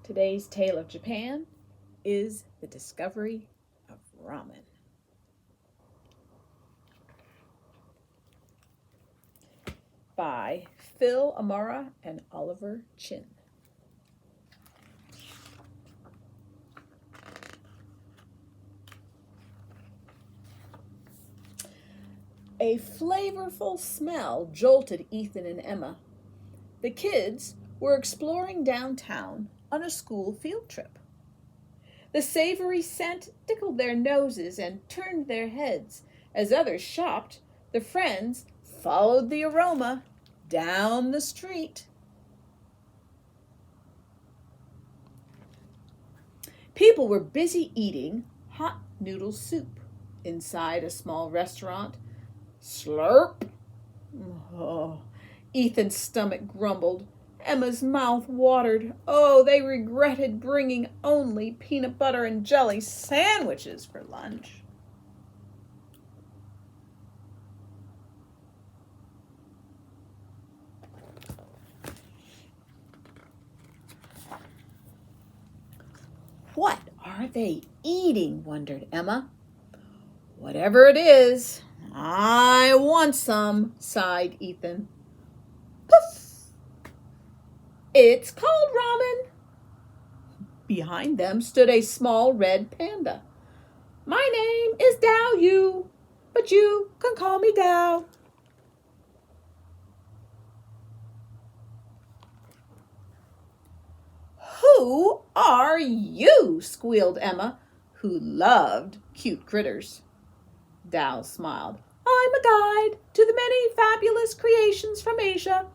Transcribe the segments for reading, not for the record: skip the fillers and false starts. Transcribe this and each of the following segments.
Today's tale of Japan is the discovery of ramen. By Phil Amara and Oliver Chin. A flavorful smell jolted Ethan and Emma. The kids were exploring downtown on a school field trip. The savory scent tickled their noses and turned their heads. As others shopped, the friends followed the aroma down the street. People were busy eating hot noodle soup inside a small restaurant. Slurp! Oh, Ethan's stomach grumbled. Emma's mouth watered. Oh, they regretted bringing only peanut butter and jelly sandwiches for lunch. What are they eating? Wondered Emma. Whatever it is, I want some, sighed Ethan. Poof! It's called ramen. Behind them stood a small red panda. My name is Dao Yu, but you can call me Dao. Who are you? Squealed Emma, who loved cute critters. Dao smiled. I'm a guide to the many fabulous creations from Asia,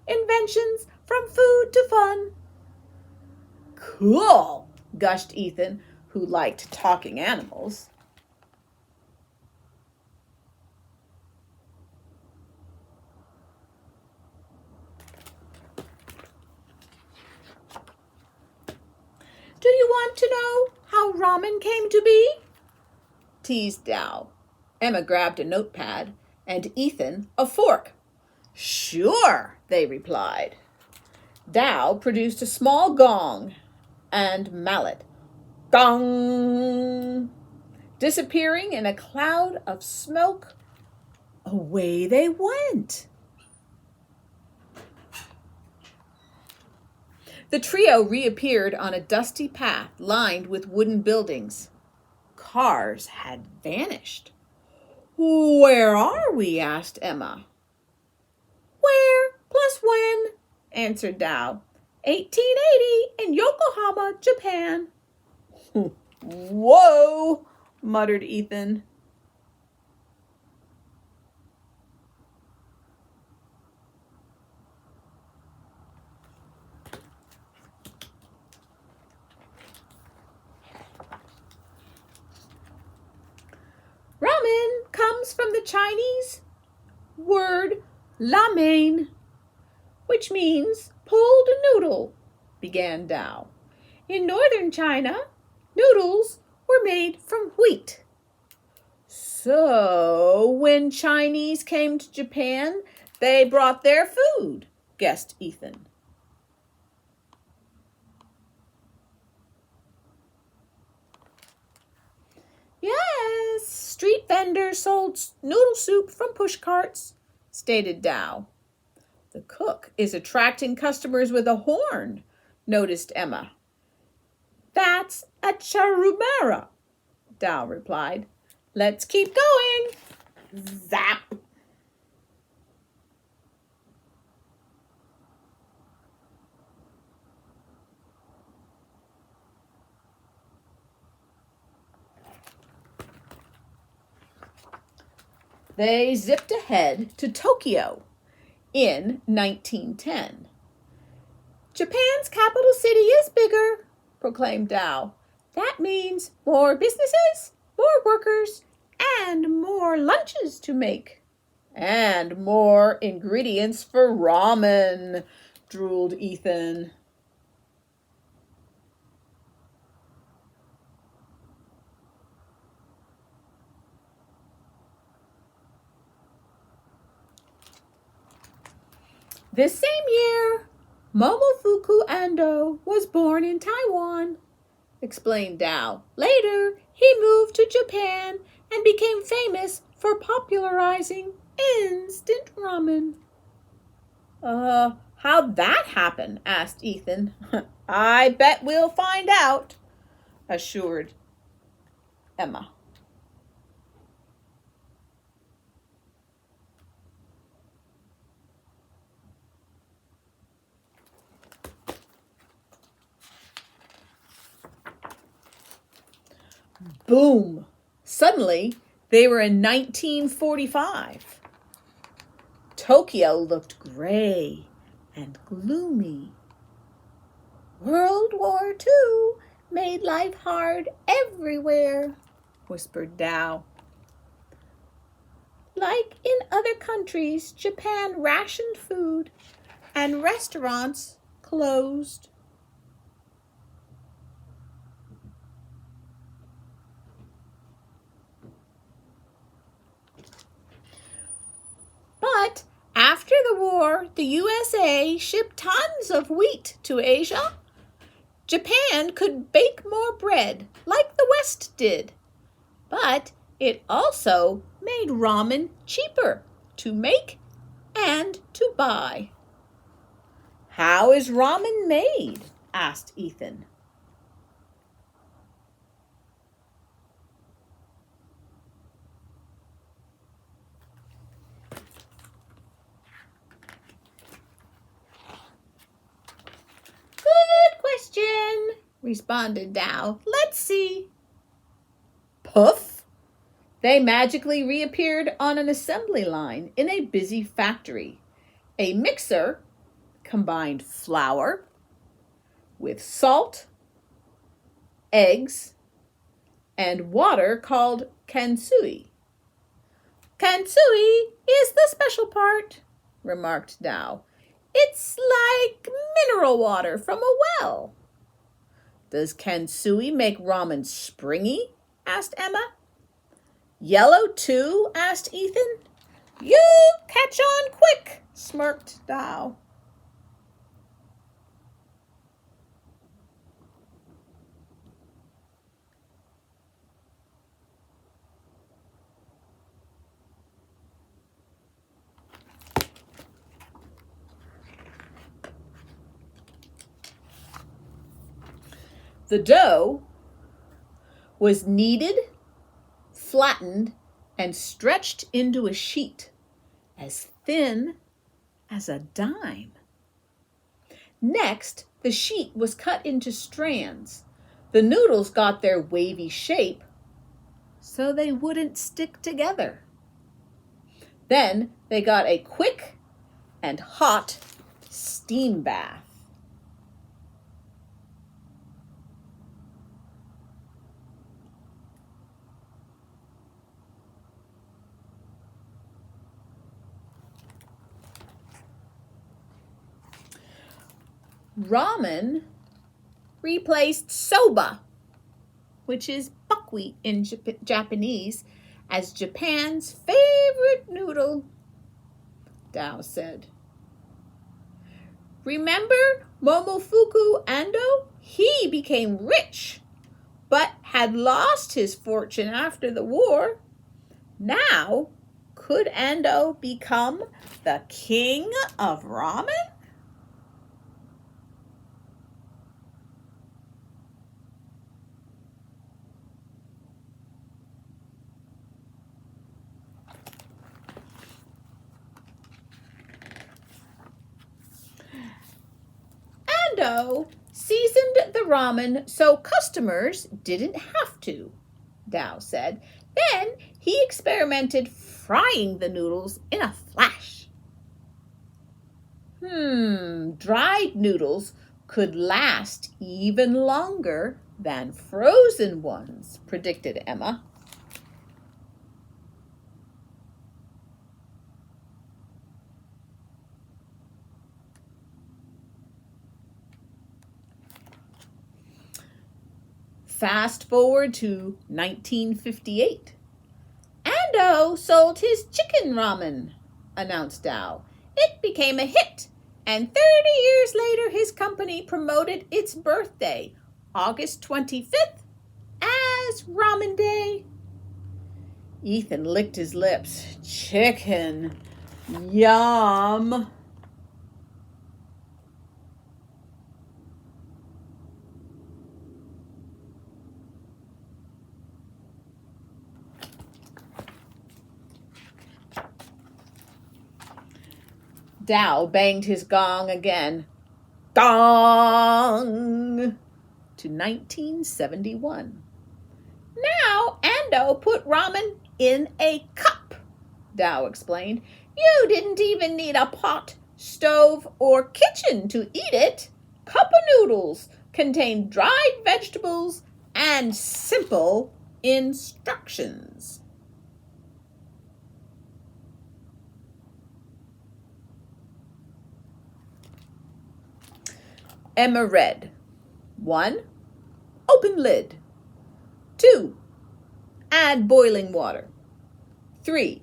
inventions from food to fun. Cool, gushed Ethan, who liked talking animals. Do you want to know how ramen came to be? Teased Dao. Emma grabbed a notepad and Ethan a fork. Sure, they replied. Dao produced a small gong and mallet. Gong! Disappearing in a cloud of smoke, away they went. The trio reappeared on a dusty path lined with wooden buildings. Cars had vanished. Where are we? Asked Emma. Where plus when? Answered Dao. 1880 in Yokohama, Japan. Whoa, muttered Ethan. Ramen comes from the Chinese word ramen, which means pulled noodle, began Dao. In northern China, noodles were made from wheat. So when Chinese came to Japan, they brought their food, guessed Ethan. Yes, street vendors sold noodle soup from pushcarts, stated Dao. The cook is attracting customers with a horn, noticed Emma. That's a charumara, Dao replied. Let's keep going. Zap! They zipped ahead to Tokyo in 1910. Japan's capital city is bigger, proclaimed Dao. That means more businesses, more workers, and more lunches to make. And more ingredients for ramen, drooled Ethan. This same year, Momofuku Ando was born in Taiwan, explained Dao. Later, he moved to Japan and became famous for popularizing instant ramen. How'd that happen? Asked Ethan. I bet we'll find out, assured Emma. Boom! Suddenly, they were in 1945. Tokyo looked gray and gloomy. World War II made life hard everywhere, whispered Dao. Like in other countries, Japan rationed food and restaurants closed. But after the war, the USA shipped tons of wheat to Asia. Japan could bake more bread like the West did, but it also made ramen cheaper to make and to buy. How is ramen made? Asked Ethan. Good question, responded Dao. Let's see. Poof! They magically reappeared on an assembly line in a busy factory. A mixer combined flour with salt, eggs, and water called kansui. Kansui is the special part, remarked Dao. It's like mineral water from a well. Does kansui make ramen springy? Asked Emma. Yellow too? Asked Ethan. You catch on quick, smirked Dao. The dough was kneaded, flattened, and stretched into a sheet as thin as a dime. Next, the sheet was cut into strands. The noodles got their wavy shape so they wouldn't stick together. Then they got a quick and hot steam bath. Ramen replaced soba, which is buckwheat in Japanese, as Japan's favorite noodle, Dao said. Remember Momofuku Ando? He became rich, but had lost his fortune after the war. Now, could Ando become the king of ramen? Ando seasoned the ramen so customers didn't have to, Dao said. Then he experimented frying the noodles in a flash. Dried noodles could last even longer than frozen ones, predicted Emma. Fast forward to 1958. Ando sold his chicken ramen, announced Dao. It became a hit, And 30 years later, his company promoted its birthday, August 25th, as Ramen Day. Ethan licked his lips. Chicken. Yum. Dow banged his gong again. Gong! To 1971. Now Ando put ramen in a cup, Dow explained. You didn't even need a pot, stove, or kitchen to eat it. Cup of noodles contained dried vegetables and simple instructions. Emma read. 1. Open lid. 2. Add boiling water. 3.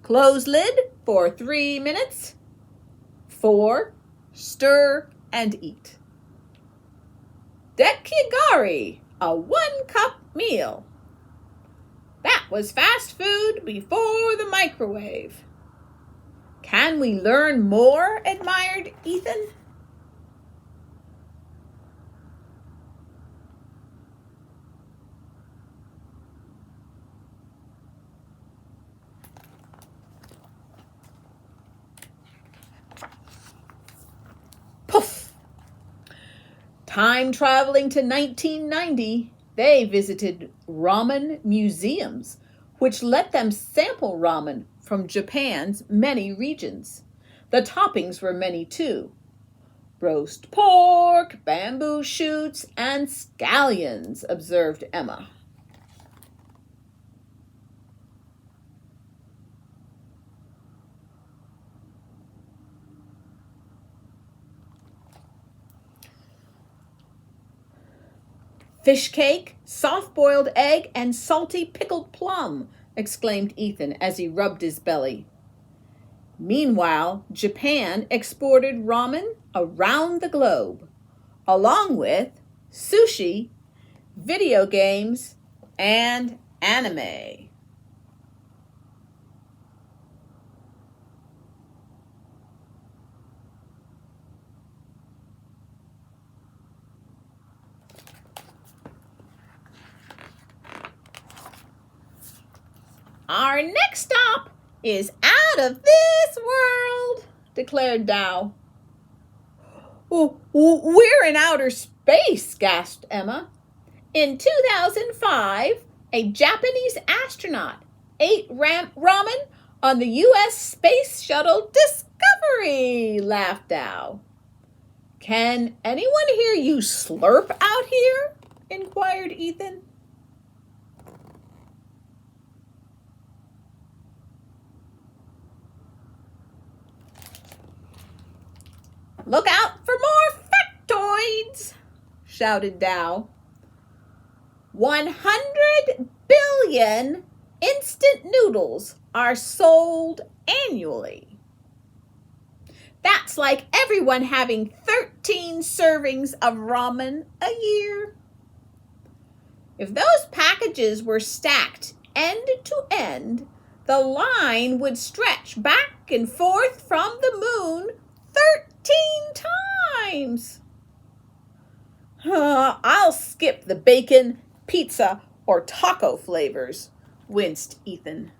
Close lid for 3 minutes. 4. Stir and eat. Dekigari, a 1-cup meal. That was fast food before the microwave. Can we learn more? Admired Ethan. Poof! Time traveling to 1990, they visited ramen museums, which let them sample ramen from Japan's many regions. The toppings were many too. Roast pork, bamboo shoots, and scallions, observed Emma. Fish cake, soft-boiled egg, and salty pickled plum, exclaimed Ethan as he rubbed his belly. Meanwhile, Japan exported ramen around the globe, along with sushi, video games, and anime. Our next stop is out of this world, declared Dow. We're in outer space, gasped Emma. In 2005, a Japanese astronaut ate ramen on the U.S. Space Shuttle Discovery, laughed Dow. Can anyone hear you slurp out here? Inquired Ethan. Look out for more factoids, shouted Dow. 100 billion instant noodles are sold annually. That's like everyone having 13 servings of ramen a year. If those packages were stacked end to end, the line would stretch back and forth from the moon 13 times. I'll skip the bacon, pizza, or taco flavors, winced Ethan.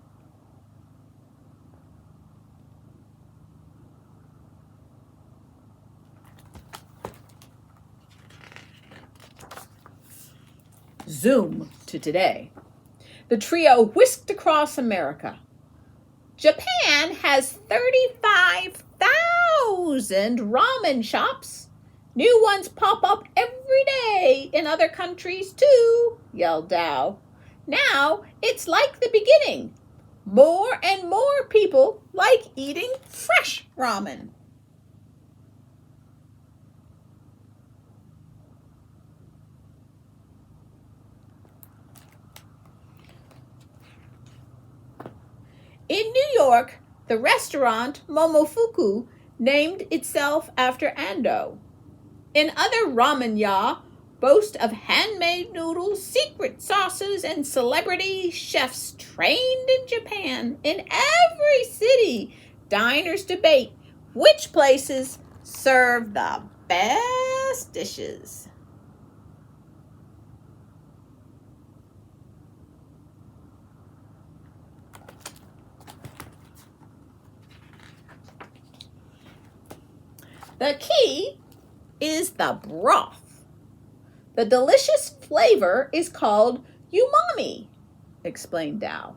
Zoom to today. The trio whisked across America. Japan has 35,000 ramen shops. New ones pop up every day in other countries too, yelled Dow. Now it's like the beginning. More and more people like eating fresh ramen. In New York, the restaurant Momofuku named itself after Ando. In other ramen-ya boast of handmade noodles, secret sauces, and celebrity chefs trained in Japan. In every city, diners debate which places serve the best dishes. The key is the broth. The delicious flavor is called umami, explained Dao.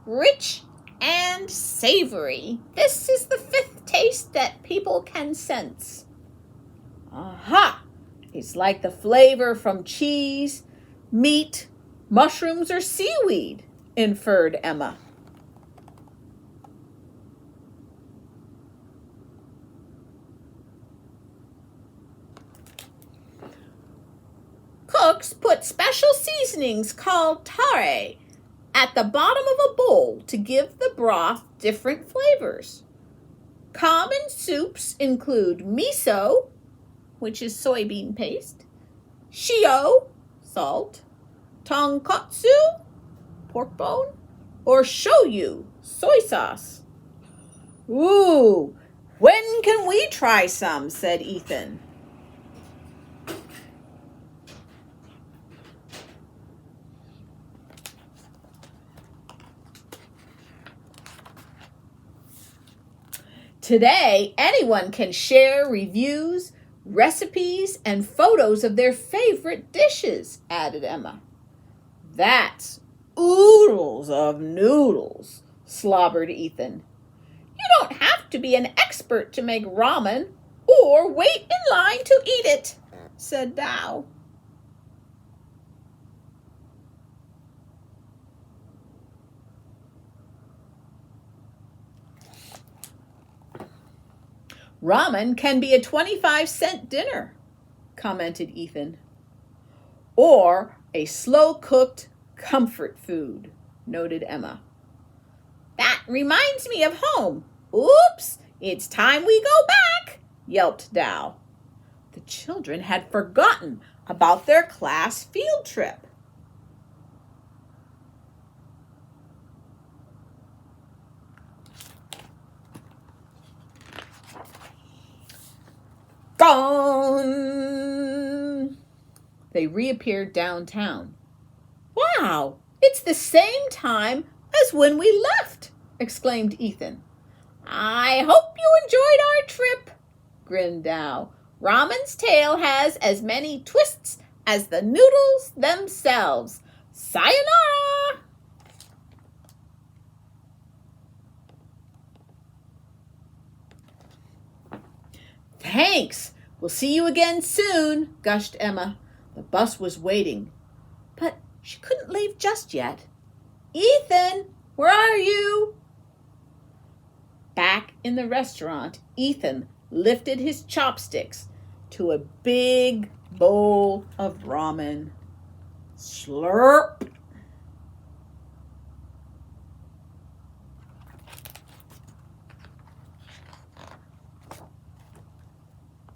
Rich and savory. This is the fifth taste that people can sense. Aha! It's like the flavor from cheese, meat, mushrooms, or seaweed, inferred Emma. Cooks put special seasonings called tare at the bottom of a bowl to give the broth different flavors. Common soups include miso, which is soybean paste, shio, salt, tonkotsu, pork bone, or shoyu, soy sauce. Ooh, when can we try some? Said Ethan. Today, anyone can share reviews, recipes, and photos of their favorite dishes, added Emma. That's oodles of noodles, slobbered Ethan. You don't have to be an expert to make ramen or wait in line to eat it, said Dao. Ramen can be a 25-cent dinner, commented Ethan. Or a slow-cooked comfort food, noted Emma. That reminds me of home. Oops, it's time we go back, yelped Dao. The children had forgotten about their class field trip. Gone! They reappeared downtown. Wow, it's the same time as when we left, exclaimed Ethan. I hope you enjoyed our trip, grinned Dao. Ramen's tail has as many twists as the noodles themselves. Sayonara! Thanks. We'll see you again soon, gushed Emma. The bus was waiting, but she couldn't leave just yet. Ethan, where are you? Back in the restaurant, Ethan lifted his chopsticks to a big bowl of ramen. Slurp!